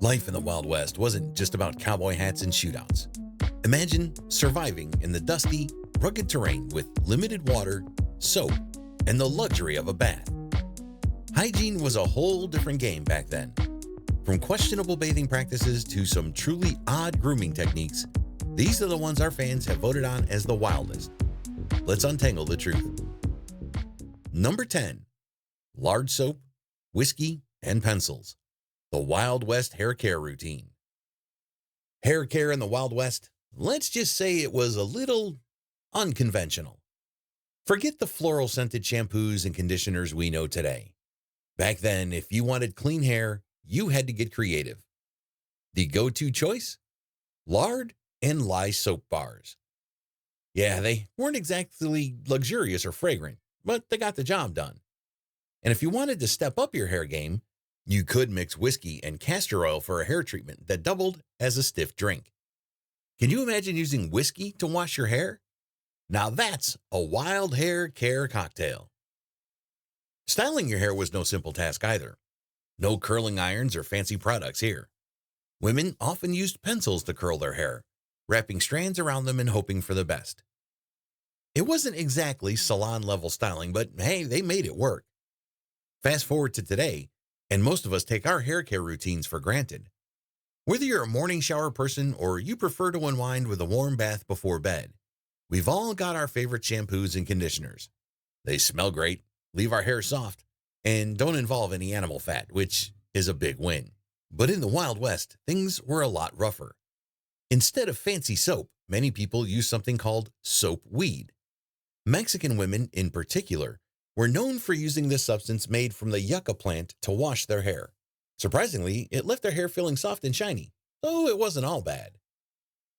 Life in the Wild West wasn't just about cowboy hats and shootouts. Imagine surviving in the dusty, rugged terrain with limited water, soap, and the luxury of a bath. Hygiene was a whole different game back then. From questionable bathing practices to some truly odd grooming techniques, these are the ones our fans have voted on as the wildest. Let's untangle the truth. Number 10. Lard soap, whiskey, and pencils. The Wild West hair care routine. Hair care in the Wild West, let's just say it was a little unconventional. Forget the floral scented shampoos and conditioners we know today. Back then, if you wanted clean hair, you had to get creative. The go-to choice? Lard and lye soap bars. Yeah, they weren't exactly luxurious or fragrant, but they got the job done. And if you wanted to step up your hair game, you could mix whiskey and castor oil for a hair treatment that doubled as a stiff drink. Can you imagine using whiskey to wash your hair? Now that's a wild hair care cocktail. Styling your hair was no simple task either. No curling irons or fancy products here. Women often used pencils to curl their hair, wrapping strands around them and hoping for the best. It wasn't exactly salon-level styling, but hey, they made it work. Fast forward to today, and most of us take our hair care routines for granted. Whether you're a morning shower person or you prefer to unwind with a warm bath before bed, we've all got our favorite shampoos and conditioners. They smell great, leave our hair soft, and don't involve any animal fat, which is a big win. But in the Wild West, things were a lot rougher. Instead of fancy soap, many people use something called soap weed. Mexican women, in particular, were known for using this substance made from the yucca plant to wash their hair. Surprisingly, it left their hair feeling soft and shiny, so it wasn't all bad.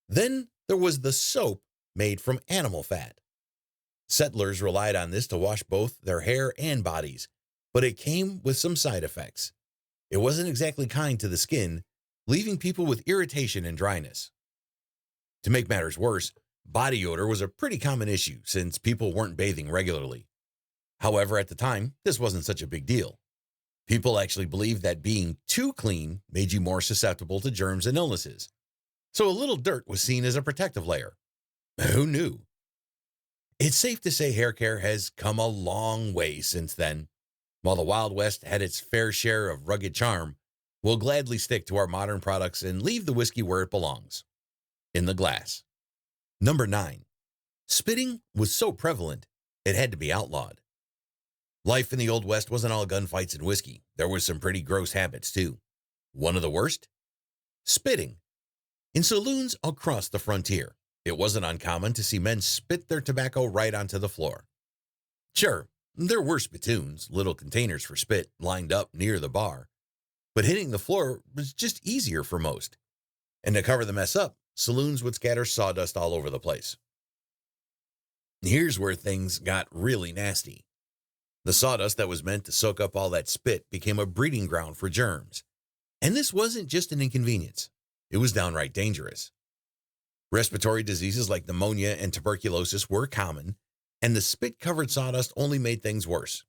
Then there was the soap made from animal fat. Settlers relied on this to wash both their hair and bodies, but it came with some side effects. It wasn't exactly kind to the skin, leaving people with irritation and dryness. To make matters worse, body odor was a pretty common issue since people weren't bathing regularly. However, at the time, this wasn't such a big deal. People actually believed that being too clean made you more susceptible to germs and illnesses. So a little dirt was seen as a protective layer. Who knew? It's safe to say hair care has come a long way since then. While the Wild West had its fair share of rugged charm, we'll gladly stick to our modern products and leave the whiskey where it belongs, in the glass. Number 9. Spitting was so prevalent, it had to be outlawed. Life in the Old West wasn't all gunfights and whiskey. There were some pretty gross habits, too. One of the worst? Spitting. In saloons across the frontier, it wasn't uncommon to see men spit their tobacco right onto the floor. Sure, there were spittoons, little containers for spit, lined up near the bar. But hitting the floor was just easier for most. And to cover the mess up, saloons would scatter sawdust all over the place. Here's where things got really nasty. The sawdust that was meant to soak up all that spit became a breeding ground for germs. And this wasn't just an inconvenience. It was downright dangerous. Respiratory diseases like pneumonia and tuberculosis were common, and the spit-covered sawdust only made things worse.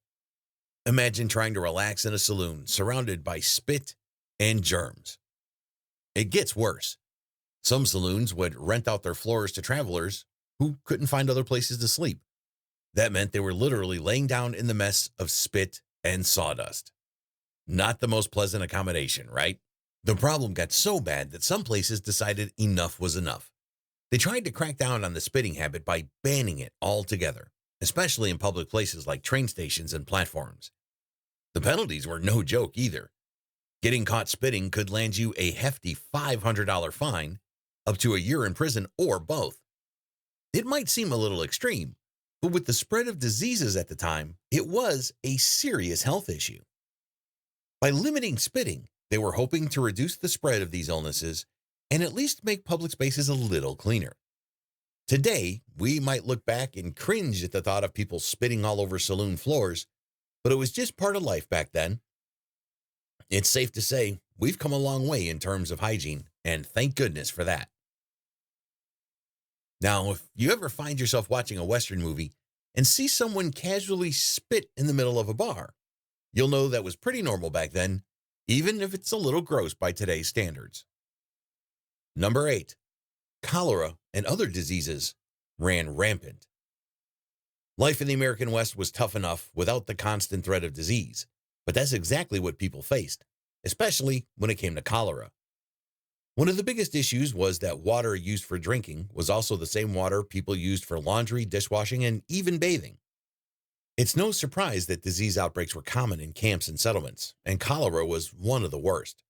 Imagine trying to relax in a saloon surrounded by spit and germs. It gets worse. Some saloons would rent out their floors to travelers who couldn't find other places to sleep. That meant they were literally laying down in the mess of spit and sawdust. Not the most pleasant accommodation, right? The problem got so bad that some places decided enough was enough. They tried to crack down on the spitting habit by banning it altogether, especially in public places like train stations and platforms. The penalties were no joke either. Getting caught spitting could land you a hefty $500 fine, up to a year in prison, or both. It might seem a little extreme, but with the spread of diseases at the time, it was a serious health issue. By limiting spitting, they were hoping to reduce the spread of these illnesses and at least make public spaces a little cleaner. Today, we might look back and cringe at the thought of people spitting all over saloon floors, but it was just part of life back then. It's safe to say we've come a long way in terms of hygiene, and thank goodness for that. Now, if you ever find yourself watching a Western movie and see someone casually spit in the middle of a bar, you'll know that was pretty normal back then, even if it's a little gross by today's standards. Number 8, cholera and other diseases ran rampant. Life in the American West was tough enough without the constant threat of disease, but that's exactly what people faced, especially when it came to cholera. One of the biggest issues was that water used for drinking was also the same water people used for laundry, dishwashing, and even bathing. It's no surprise that disease outbreaks were common in camps and settlements, and cholera was one of the worst.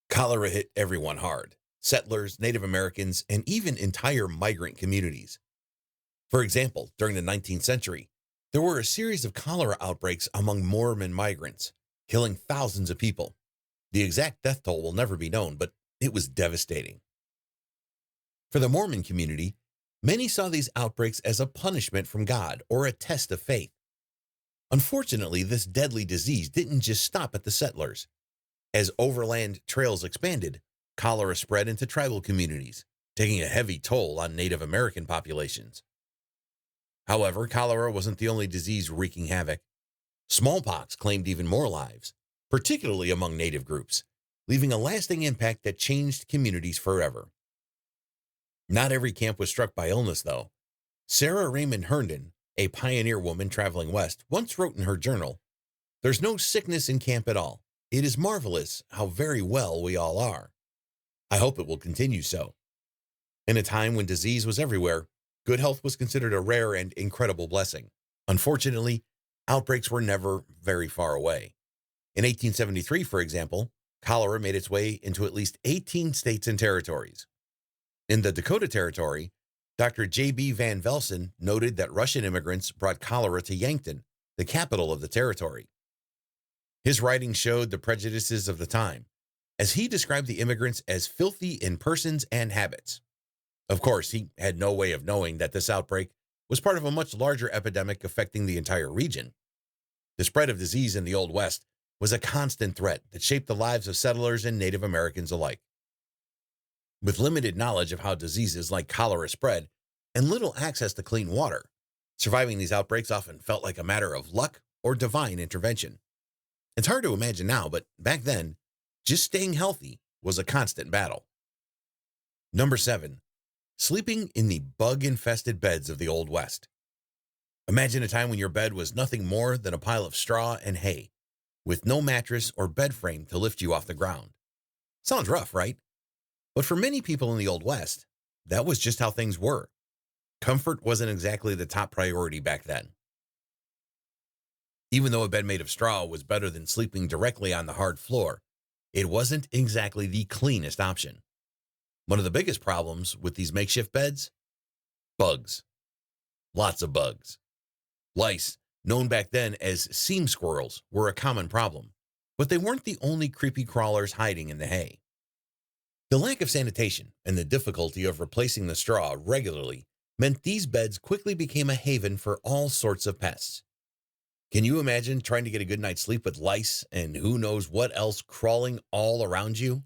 Cholera hit everyone hard: settlers, Native Americans, and even entire migrant communities. For example, during the 19th century, there were a series of cholera outbreaks among Mormon migrants, killing thousands of people. The exact death toll will never be known, but it was devastating. For the Mormon community, many saw these outbreaks as a punishment from God or a test of faith. Unfortunately, this deadly disease didn't just stop at the settlers. As overland trails expanded, cholera spread into tribal communities, taking a heavy toll on Native American populations. However, cholera wasn't the only disease wreaking havoc. Smallpox claimed even more lives, particularly among Native groups, leaving a lasting impact that changed communities forever. Not every camp was struck by illness, though. Sarah Raymond Herndon, a pioneer woman traveling west, once wrote in her journal, "There's no sickness in camp at all. It is marvelous how very well we all are. I hope it will continue so." In a time when disease was everywhere, good health was considered a rare and incredible blessing. Unfortunately, outbreaks were never very far away. In 1873, for example, cholera made its way into at least 18 states and territories. In the Dakota Territory, Dr. J.B. Van Velsen noted that Russian immigrants brought cholera to Yankton, the capital of the territory. His writings showed the prejudices of the time, as he described the immigrants as filthy in persons and habits. Of course, he had no way of knowing that this outbreak was part of a much larger epidemic affecting the entire region. The spread of disease in the Old West was a constant threat that shaped the lives of settlers and Native Americans alike. With limited knowledge of how diseases like cholera spread and little access to clean water, surviving these outbreaks often felt like a matter of luck or divine intervention. It's hard to imagine now, but back then, just staying healthy was a constant battle. Number 7, sleeping in the bug-infested beds of the Old West. Imagine a time when your bed was nothing more than a pile of straw and hay, with no mattress or bed frame to lift you off the ground. Sounds rough, right? But for many people in the Old West, that was just how things were. Comfort wasn't exactly the top priority back then. Even though a bed made of straw was better than sleeping directly on the hard floor, it wasn't exactly the cleanest option. One of the biggest problems with these makeshift beds? Bugs. Lots of bugs. Lice, known back then as seam squirrels, were a common problem, but they weren't the only creepy crawlers hiding in the hay. The lack of sanitation and the difficulty of replacing the straw regularly meant these beds quickly became a haven for all sorts of pests. Can you imagine trying to get a good night's sleep with lice and who knows what else crawling all around you?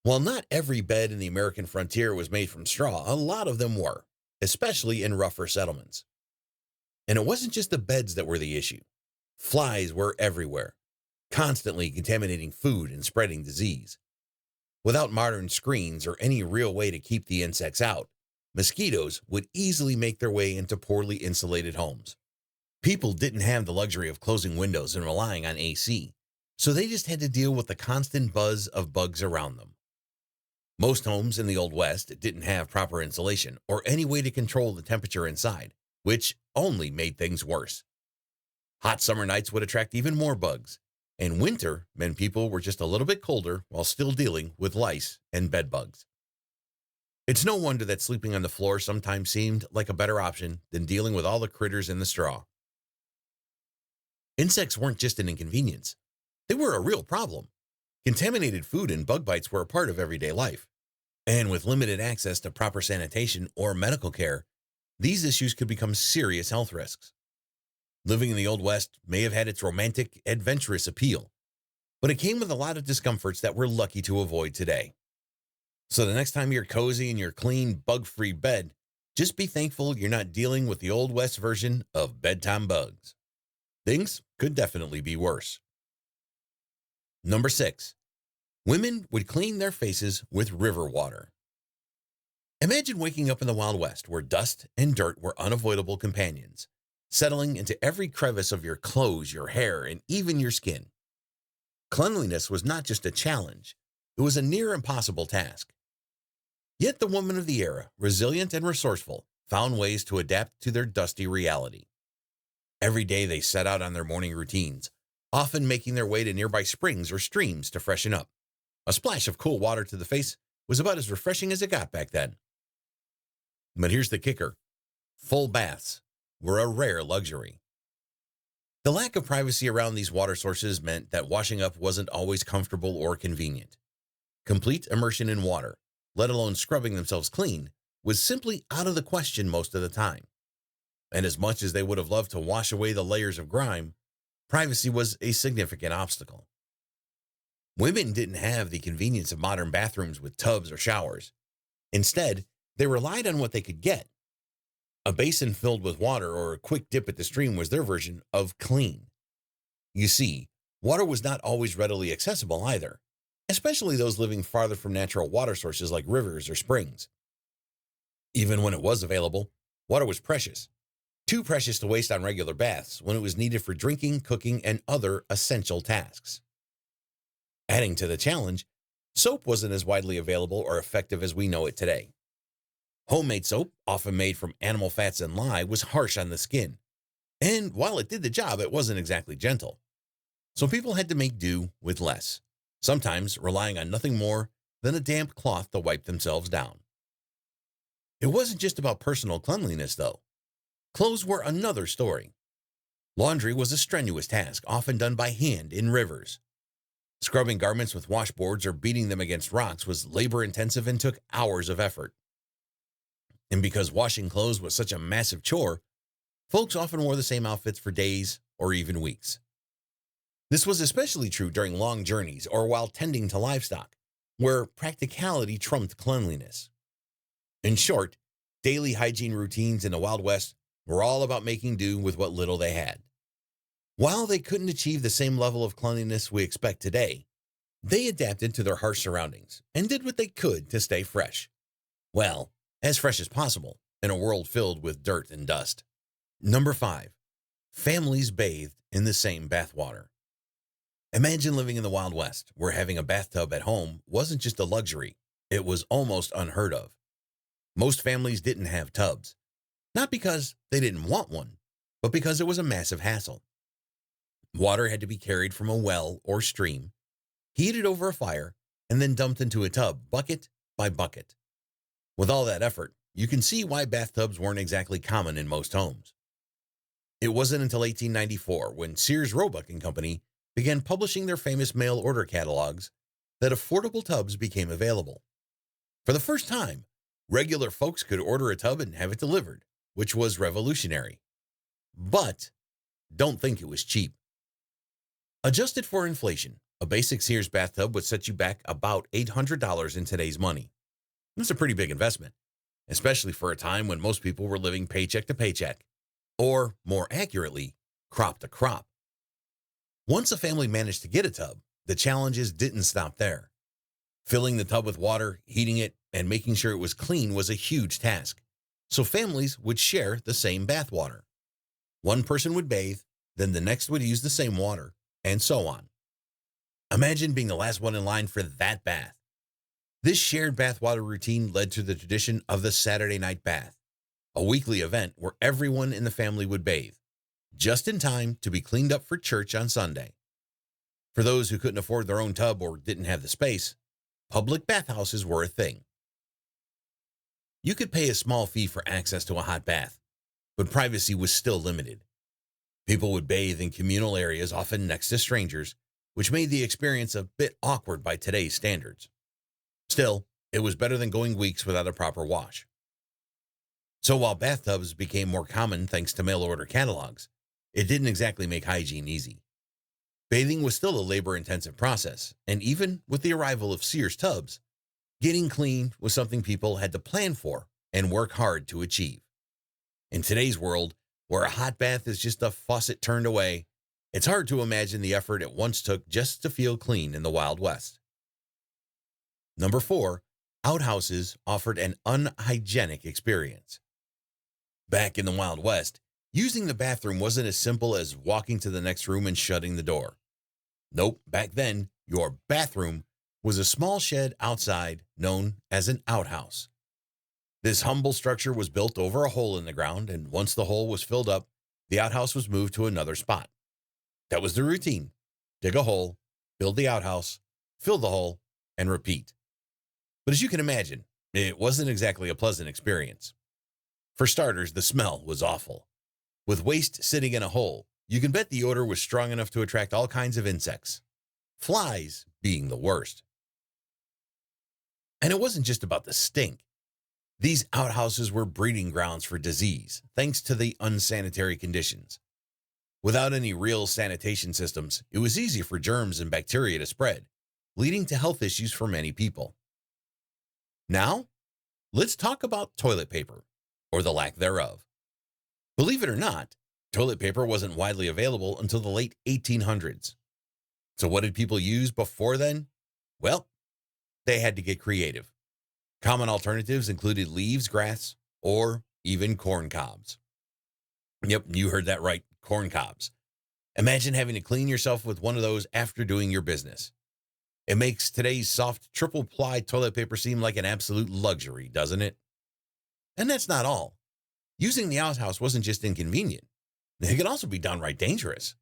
While not every bed in the American frontier was made from straw, a lot of them were, especially in rougher settlements. And it wasn't just the beds that were the issue. Flies were everywhere, constantly contaminating food and spreading disease. Without modern screens or any real way to keep the insects out, mosquitoes would easily make their way into poorly insulated homes. People didn't have the luxury of closing windows and relying on AC, so they just had to deal with the constant buzz of bugs around them. Most homes in the Old West didn't have proper insulation or any way to control the temperature inside, which only made things worse. Hot summer nights would attract even more bugs, and winter meant people were just a little bit colder while still dealing with lice and bed bugs. It's no wonder that sleeping on the floor sometimes seemed like a better option than dealing with all the critters in the straw. Insects weren't just an inconvenience. They were a real problem. Contaminated food and bug bites were a part of everyday life. And with limited access to proper sanitation or medical care, these issues could become serious health risks. Living in the Old West may have had its romantic, adventurous appeal, but it came with a lot of discomforts that we're lucky to avoid today. So the next time you're cozy in your clean, bug-free bed, just be thankful you're not dealing with the Old West version of bedtime bugs. Things could definitely be worse. Number 6. Women would clean their faces with river water. Imagine waking up in the Wild West where dust and dirt were unavoidable companions, settling into every crevice of your clothes, your hair, and even your skin. Cleanliness was not just a challenge, it was a near impossible task. Yet the women of the era, resilient and resourceful, found ways to adapt to their dusty reality. Every day they set out on their morning routines, often making their way to nearby springs or streams to freshen up. A splash of cool water to the face was about as refreshing as it got back then. But here's the kicker. Full baths were a rare luxury. The lack of privacy around these water sources meant that washing up wasn't always comfortable or convenient. Complete immersion in water, let alone scrubbing themselves clean, was simply out of the question most of the time. And as much as they would have loved to wash away the layers of grime, privacy was a significant obstacle. Women didn't have the convenience of modern bathrooms with tubs or showers. Instead, they relied on what they could get. A basin filled with water or a quick dip at the stream was their version of clean. You see, water was not always readily accessible either, especially those living farther from natural water sources like rivers or springs. Even when it was available, water was precious. Too precious to waste on regular baths when it was needed for drinking, cooking, and other essential tasks. Adding to the challenge, soap wasn't as widely available or effective as we know it today. Homemade soap, often made from animal fats and lye, was harsh on the skin. And while it did the job, it wasn't exactly gentle. So people had to make do with less, sometimes relying on nothing more than a damp cloth to wipe themselves down. It wasn't just about personal cleanliness, though. Clothes were another story. Laundry was a strenuous task, often done by hand in rivers. Scrubbing garments with washboards or beating them against rocks was labor-intensive and took hours of effort. And because washing clothes was such a massive chore, folks often wore the same outfits for days or even weeks. This was especially true during long journeys or while tending to livestock, where practicality trumped cleanliness. In short, daily hygiene routines in the Wild West were all about making do with what little they had. While they couldn't achieve the same level of cleanliness we expect today, they adapted to their harsh surroundings and did what they could to stay fresh. Well, as fresh as possible in a world filled with dirt and dust. Number 5. Families bathed in the same bathwater. Imagine living in the Wild West, where having a bathtub at home wasn't just a luxury, it was almost unheard of. Most families didn't have tubs, not because they didn't want one, but because it was a massive hassle. Water had to be carried from a well or stream, heated over a fire, and then dumped into a tub, bucket by bucket. With all that effort, you can see why bathtubs weren't exactly common in most homes. It wasn't until 1894, when Sears, Roebuck and Company began publishing their famous mail order catalogs, that affordable tubs became available. For the first time, regular folks could order a tub and have it delivered, which was revolutionary. But don't think it was cheap. Adjusted for inflation, a basic Sears bathtub would set you back about $800 in today's money. That's a pretty big investment, especially for a time when most people were living paycheck to paycheck, or more accurately, crop to crop. Once a family managed to get a tub, the challenges didn't stop there. Filling the tub with water, heating it, and making sure it was clean was a huge task, so families would share the same bath water. One person would bathe, then the next would use the same water, and so on. Imagine being the last one in line for that bath. This shared bathwater routine led to the tradition of the Saturday night bath, a weekly event where everyone in the family would bathe, just in time to be cleaned up for church on Sunday. For those who couldn't afford their own tub or didn't have the space, public bathhouses were a thing. You could pay a small fee for access to a hot bath, but privacy was still limited. People would bathe in communal areas, often next to strangers, which made the experience a bit awkward by today's standards. Still, it was better than going weeks without a proper wash. So while bathtubs became more common thanks to mail-order catalogs, it didn't exactly make hygiene easy. Bathing was still a labor-intensive process, and even with the arrival of Sears tubs, getting clean was something people had to plan for and work hard to achieve. In today's world, where a hot bath is just a faucet turned away, It's hard to imagine the effort it once took just to feel clean in the Wild West. Number 4, outhouses offered an unhygienic experience. Back in the Wild West, using the bathroom wasn't as simple as walking to the next room and shutting the door. Nope, back then, your bathroom was a small shed outside known as an outhouse. This humble structure was built over a hole in the ground, and once the hole was filled up, the outhouse was moved to another spot. That was the routine. Dig a hole, build the outhouse, fill the hole, and repeat. But as you can imagine, it wasn't exactly a pleasant experience. For starters, the smell was awful. With waste sitting in a hole, you can bet the odor was strong enough to attract all kinds of insects, flies being the worst. And it wasn't just about the stink. These outhouses were breeding grounds for disease, thanks to the unsanitary conditions. Without any real sanitation systems, it was easy for germs and bacteria to spread, leading to health issues for many people. Now, let's talk about toilet paper, or the lack thereof. Believe it or not, toilet paper wasn't widely available until the late 1800s. So what did people use before then? Well, they had to get creative. Common alternatives included leaves, grass, or even corn cobs. Yep, you heard that right, corn cobs. Imagine having to clean yourself with one of those after doing your business. It makes today's soft triple-ply toilet paper seem like an absolute luxury, doesn't it? And that's not all. Using the outhouse wasn't just inconvenient. It could also be downright dangerous.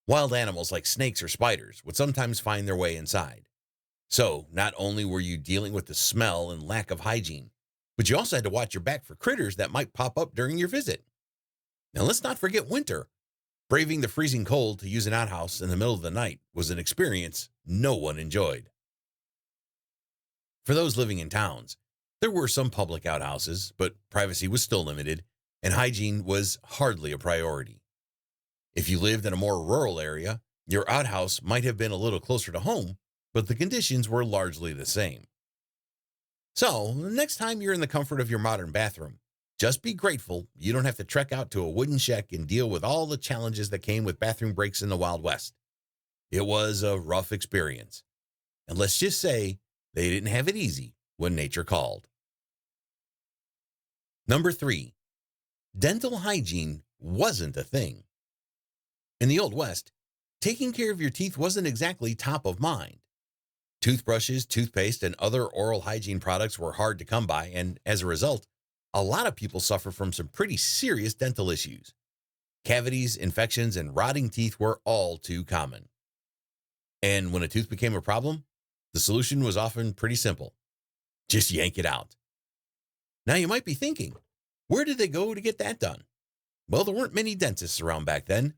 Wild animals like snakes or spiders would sometimes find their way inside. So, not only were you dealing with the smell and lack of hygiene, but you also had to watch your back for critters that might pop up during your visit. Now, let's not forget winter. Braving the freezing cold to use an outhouse in the middle of the night was an experience no one enjoyed. For those living in towns, there were some public outhouses, but privacy was still limited, and hygiene was hardly a priority. If you lived in a more rural area, your outhouse might have been a little closer to home, but the conditions were largely the same. So, next time you're in the comfort of your modern bathroom, just be grateful you don't have to trek out to a wooden shack and deal with all the challenges that came with bathroom breaks in the Wild West. It was a rough experience. And let's just say they didn't have it easy when nature called. Number 3, dental hygiene wasn't a thing. In the Old West, taking care of your teeth wasn't exactly top of mind. Toothbrushes, toothpaste, and other oral hygiene products were hard to come by, and as a result, a lot of people suffer from some pretty serious dental issues. Cavities, infections, and rotting teeth were all too common. And when a tooth became a problem, the solution was often pretty simple. Just yank it out. Now you might be thinking, where did they go to get that done? Well, there weren't many dentists around back then,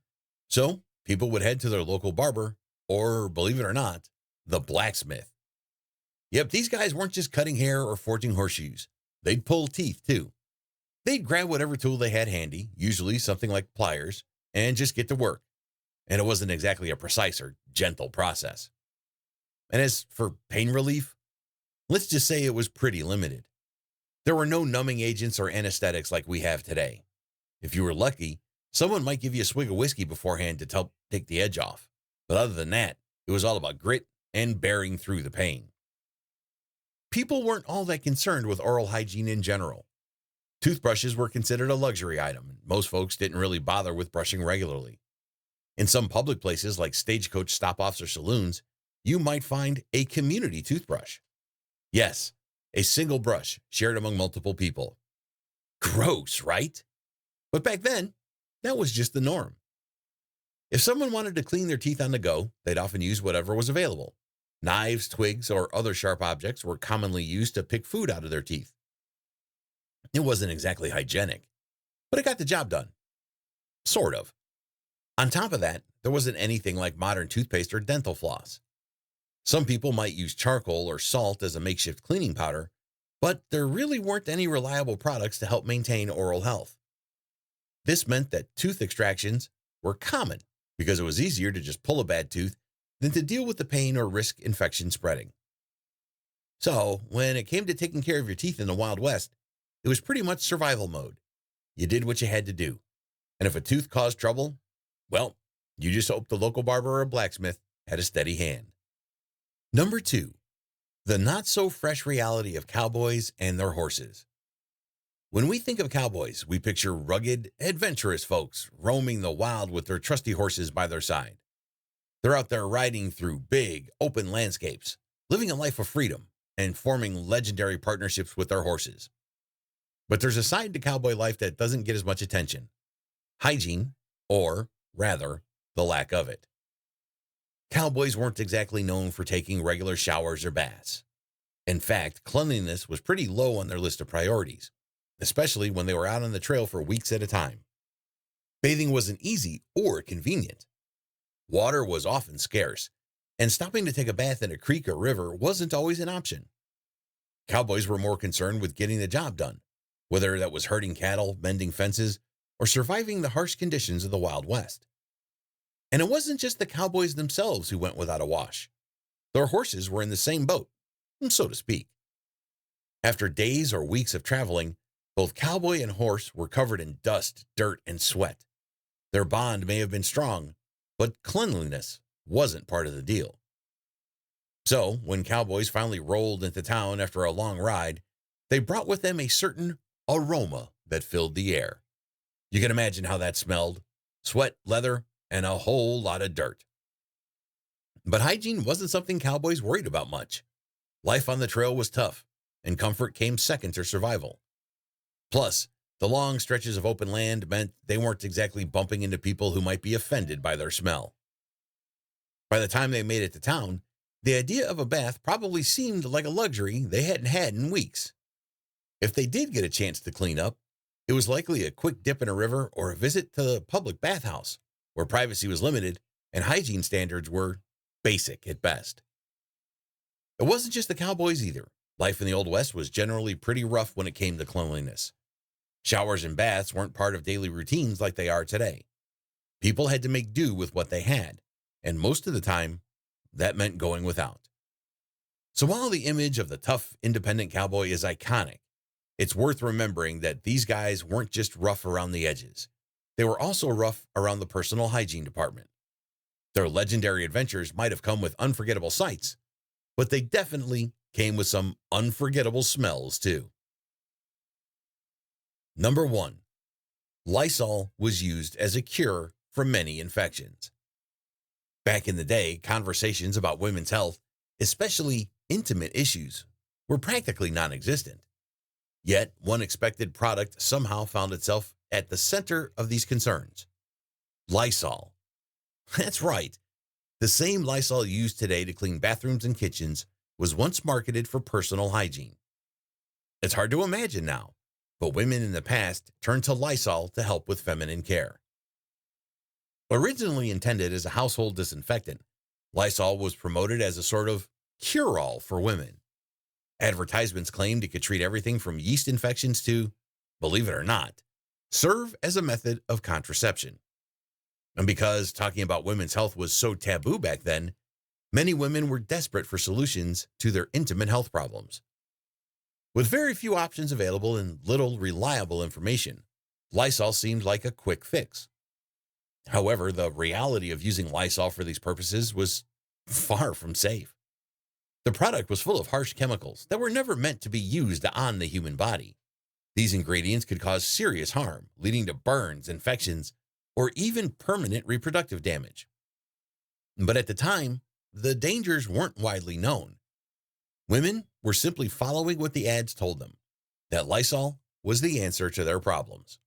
so people would head to their local barber, or believe it or not, the blacksmith. Yep, these guys weren't just cutting hair or forging horseshoes. They'd pull teeth too. They'd grab whatever tool they had handy, usually something like pliers, and just get to work. And it wasn't exactly a precise or gentle process. And as for pain relief, let's just say it was pretty limited. There were no numbing agents or anesthetics like we have today. If you were lucky, someone might give you a swig of whiskey beforehand to help take the edge off. But other than that, it was all about grit and bearing through the pain. People weren't all that concerned with oral hygiene in general. Toothbrushes were considered a luxury item, and most folks didn't really bother with brushing regularly. In some public places like stagecoach stop-offs or saloons, you might find a community toothbrush. Yes, a single brush shared among multiple people. Gross, right? But back then, that was just the norm. If someone wanted to clean their teeth on the go, they'd often use whatever was available. Knives, twigs, or other sharp objects were commonly used to pick food out of their teeth. It wasn't exactly hygienic, but it got the job done. Sort of. On top of that, there wasn't anything like modern toothpaste or dental floss. Some people might use charcoal or salt as a makeshift cleaning powder, but there really weren't any reliable products to help maintain oral health. This meant that tooth extractions were common because it was easier to just pull a bad tooth than to deal with the pain or risk infection spreading. So, when it came to taking care of your teeth in the Wild West, it was pretty much survival mode. You did what you had to do. And if a tooth caused trouble, well, You just hope the local barber or blacksmith had a steady hand. Number 2, the not-so-fresh reality of cowboys and their horses. When we think of cowboys, we picture rugged, adventurous folks roaming the wild with their trusty horses by their side. They're out there riding through big, open landscapes, living a life of freedom, and forming legendary partnerships with their horses. But there's a side to cowboy life that doesn't get as much attention: hygiene, or rather, the lack of it. Cowboys weren't exactly known for taking regular showers or baths. In fact, cleanliness was pretty low on their list of priorities, especially when they were out on the trail for weeks at a time. Bathing wasn't easy or convenient. Water was often scarce, and stopping to take a bath in a creek or river wasn't always an option. Cowboys were more concerned with getting the job done, whether that was herding cattle, mending fences, or surviving the harsh conditions of the Wild West. And it wasn't just the cowboys themselves who went without a wash. Their horses were in the same boat, so to speak. After days or weeks of traveling, both cowboy and horse were covered in dust, dirt, and sweat. Their bond may have been strong, but cleanliness wasn't part of the deal. So, when cowboys finally rolled into town after a long ride, they brought with them a certain aroma that filled the air. You can imagine how that smelled: sweat, leather, and a whole lot of dirt. But hygiene wasn't something cowboys worried about much. Life on the trail was tough, and comfort came second to survival. Plus, the long stretches of open land meant they weren't exactly bumping into people who might be offended by their smell. By the time they made it to town, the idea of a bath probably seemed like a luxury they hadn't had in weeks. If they did get a chance to clean up, it was likely a quick dip in a river or a visit to the public bathhouse, where privacy was limited and hygiene standards were basic at best. It wasn't just the cowboys either. Life in the Old West was generally pretty rough when it came to cleanliness. Showers and baths weren't part of daily routines like they are today. People had to make do with what they had, and most of the time, that meant going without. So while the image of the tough, independent cowboy is iconic, it's worth remembering that these guys weren't just rough around the edges. They were also rough around the personal hygiene department. Their legendary adventures might have come with unforgettable sights, but they definitely came with some unforgettable smells too. Number 1, Lysol was used as a cure for many infections. Back in the day, conversations about women's health, especially intimate issues, were practically non-existent. Yet, one expected product somehow found itself at the center of these concerns: Lysol. That's right. The same Lysol used today to clean bathrooms and kitchens was once marketed for personal hygiene. It's hard to imagine now, but women in the past turned to Lysol to help with feminine care. Originally intended as a household disinfectant, Lysol was promoted as a sort of cure-all for women. Advertisements claimed it could treat everything from yeast infections to, believe it or not, serve as a method of contraception. And because talking about women's health was so taboo back then, many women were desperate for solutions to their intimate health problems. With very few options available and little reliable information, Lysol seemed like a quick fix. However, the reality of using Lysol for these purposes was far from safe. The product was full of harsh chemicals that were never meant to be used on the human body. These ingredients could cause serious harm, leading to burns, infections, or even permanent reproductive damage. But at the time, the dangers weren't widely known. Women were simply following what the ads told them, that Lysol was the answer to their problems.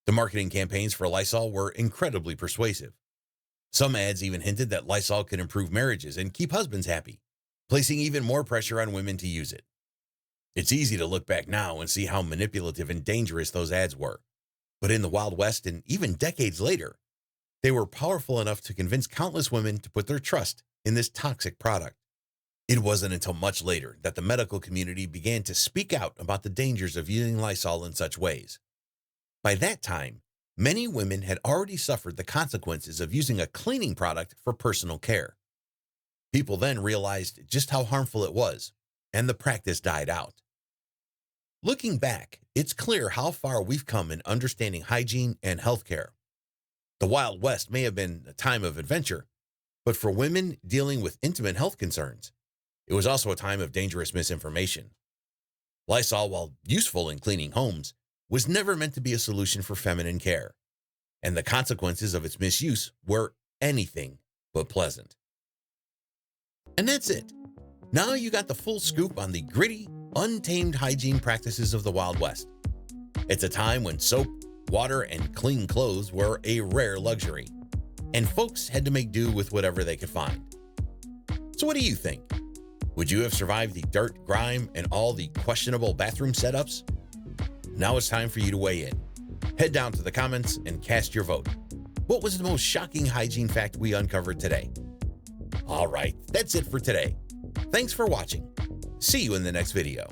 The marketing campaigns for Lysol were incredibly persuasive. Some ads even hinted that Lysol could improve marriages and keep husbands happy, placing even more pressure on women to use it. It's easy to look back now and see how manipulative and dangerous those ads were. But in the Wild West, and even decades later, they were powerful enough to convince countless women to put their trust in this toxic product. It wasn't until much later that the medical community began to speak out about the dangers of using Lysol in such ways. By that time, many women had already suffered the consequences of using a cleaning product for personal care. People then realized just how harmful it was, and the practice died out. Looking back, it's clear how far we've come in understanding hygiene and healthcare. The Wild West may have been a time of adventure, but for women dealing with intimate health concerns, it was also a time of dangerous misinformation. Lysol, while useful in cleaning homes, was never meant to be a solution for feminine care, and the consequences of its misuse were anything but pleasant. And that's it. Now you got the full scoop on the gritty, untamed hygiene practices of the Wild West. It's a time when soap, water, and clean clothes were a rare luxury, and folks had to make do with whatever they could find. So what do you think? Would you have survived the dirt, grime, and all the questionable bathroom setups? Now it's time for you to weigh in. Head down to the comments and cast your vote. What was the most shocking hygiene fact we uncovered today? All right, that's it for today. Thanks for watching. See you in the next video.